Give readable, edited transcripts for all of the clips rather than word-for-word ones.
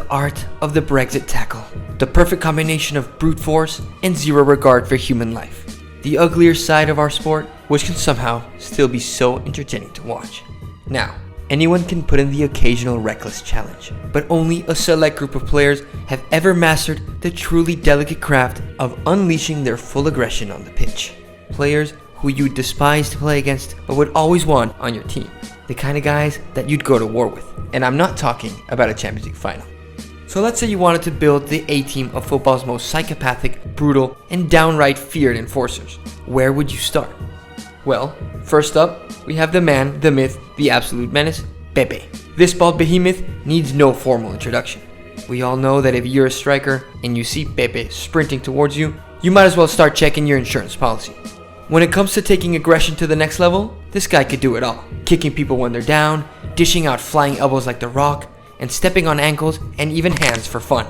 the art of the Brexit tackle, the perfect combination of brute force and zero regard for human life. The uglier side of our sport, which can somehow still be so entertaining to watch. Now, anyone can put in the occasional reckless challenge, but only a select group of players have ever mastered the truly delicate craft of unleashing their full aggression on the pitch. Players who you'd despise to play against but would always want on your team. The kind of guys that you'd go to war with. And I'm not talking about a Champions League final. So let's say you wanted to build the A-team of football's most psychopathic, brutal, and downright feared enforcers. Where would you start? Well, first up, we have the man, the myth, the absolute menace, Pepe. This bald behemoth needs no formal introduction. We all know that if you're a striker and you see Pepe sprinting towards you, you might as well start checking your insurance policy. When it comes to taking aggression to the next level, this guy could do it all. Kicking people when they're down, dishing out flying elbows like The Rock, and stepping on ankles and even hands for fun.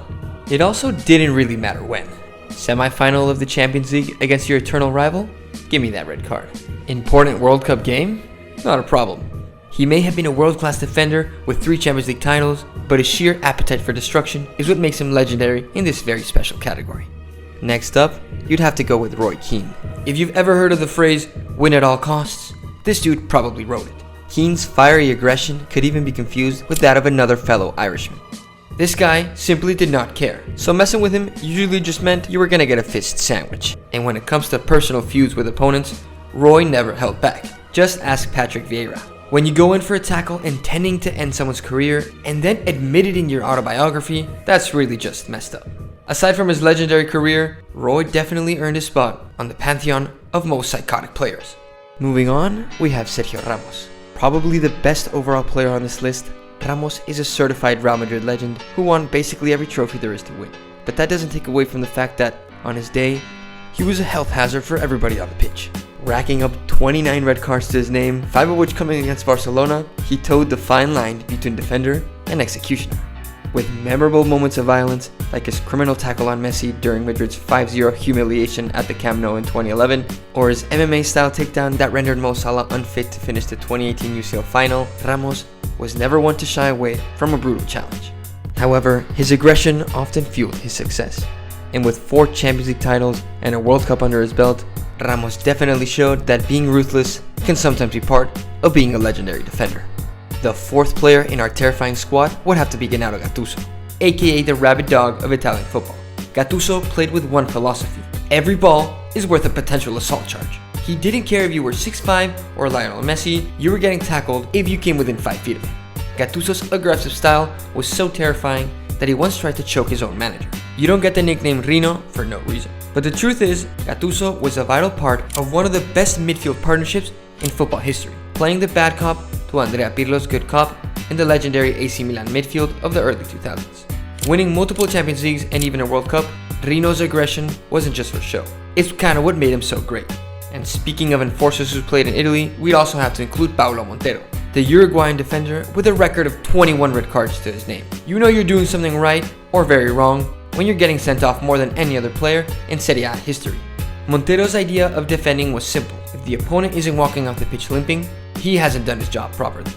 It also didn't really matter when. Semi-final of the Champions League against your eternal rival? Give me that red card. Important World Cup game? Not a problem. He may have been a world-class defender with 3 Champions League titles, but his sheer appetite for destruction is what makes him legendary in this very special category. Next up, you'd have to go with Roy Keane. If you've ever heard of the phrase, win at all costs, this dude probably wrote it. Keane's fiery aggression could even be confused with that of another fellow Irishman. This guy simply did not care, so messing with him usually just meant you were gonna get a fist sandwich. And when it comes to personal feuds with opponents, Roy never held back. Just ask Patrick Vieira. When you go in for a tackle intending to end someone's career and then admit it in your autobiography, that's really just messed up. Aside from his legendary career, Roy definitely earned his spot on the pantheon of most psychotic players. Moving on, we have Sergio Ramos. Probably the best overall player on this list, Ramos is a certified Real Madrid legend who won basically every trophy there is to win. But that doesn't take away from the fact that, on his day, he was a health hazard for everybody on the pitch. Racking up 29 red cards to his name, 5 of which coming against Barcelona, he towed the fine line between defender and executioner. With memorable moments of violence, like his criminal tackle on Messi during Madrid's 5-0 humiliation at the Camp Nou in 2011, or his MMA-style takedown that rendered Mo Salah unfit to finish the 2018 UCL final, Ramos was never one to shy away from a brutal challenge. However, his aggression often fueled his success, and with 4 Champions League titles and a World Cup under his belt, Ramos definitely showed that being ruthless can sometimes be part of being a legendary defender. The 4th player in our terrifying squad would have to be Gennaro Gattuso, aka the rabid dog of Italian football. Gattuso played with one philosophy: every ball is worth a potential assault charge. He didn't care if you were 6'5" or Lionel Messi, you were getting tackled if you came within 5 feet of him. Gattuso's aggressive style was so terrifying that he once tried to choke his own manager. You don't get the nickname Rino for no reason. But the truth is, Gattuso was a vital part of one of the best midfield partnerships in football history, playing the bad cop to Andrea Pirlo's good cop in the legendary AC Milan midfield of the early 2000s. Winning multiple Champions Leagues and even a World Cup, Rino's aggression wasn't just for show. It's kind of what made him so great. And speaking of enforcers who played in Italy, we'd also have to include Paolo Montero, the Uruguayan defender with a record of 21 red cards to his name. You know you're doing something right or very wrong when you're getting sent off more than any other player in Serie A history. Montero's idea of defending was simple. If the opponent isn't walking off the pitch limping, he hasn't done his job properly.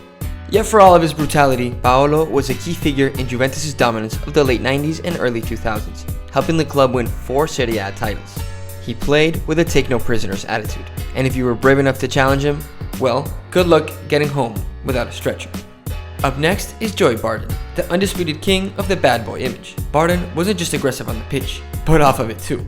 Yet for all of his brutality, Paolo was a key figure in Juventus' dominance of the late 90s and early 2000s, helping the club win 4 Serie A titles. He played with a take-no-prisoners attitude, and if you were brave enough to challenge him, well, good luck getting home without a stretcher. Up next is Joey Barton, the undisputed king of the bad boy image. Barton wasn't just aggressive on the pitch, but off of it too.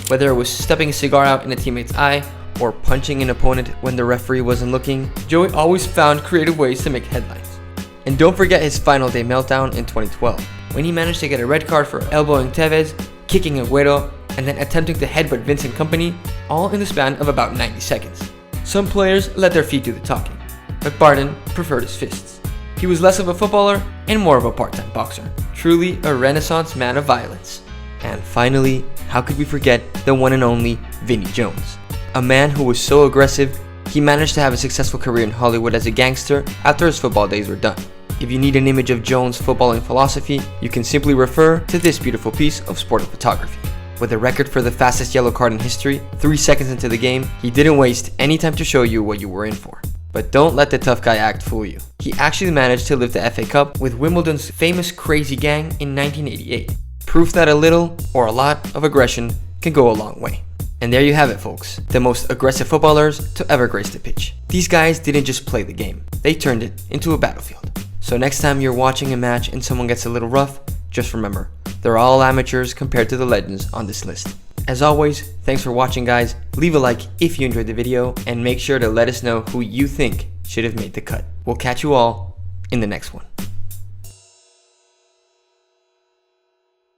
Whether it was stubbing a cigar out in a teammate's eye, or punching an opponent when the referee wasn't looking, Joey always found creative ways to make headlines. And don't forget his final day meltdown in 2012, when he managed to get a red card for elbowing Tevez, kicking Agüero, and then attempting to headbutt Vincent Kompany, all in the span of about 90 seconds. Some players let their feet do the talking, but Barton preferred his fists. He was less of a footballer and more of a part-time boxer, truly a renaissance man of violence. And finally, how could we forget the one and only Vinnie Jones? A man who was so aggressive, he managed to have a successful career in Hollywood as a gangster after his football days were done. If you need an image of Jones' footballing philosophy, you can simply refer to this beautiful piece of sporting photography. With a record for the fastest yellow card in history, 3 seconds into the game, he didn't waste any time to show you what you were in for. But don't let the tough guy act fool you. He actually managed to lift the FA Cup with Wimbledon's famous crazy gang in 1988. Proof that a little, or a lot, of aggression can go a long way. And there you have it, folks. The most aggressive footballers to ever grace the pitch. These guys didn't just play the game. They turned it into a battlefield. So next time you're watching a match and someone gets a little rough, just remember, they're all amateurs compared to the legends on this list. As always, thanks for watching, guys. Leave a like if you enjoyed the video, and make sure to let us know who you think should have made the cut. We'll catch you all in the next one.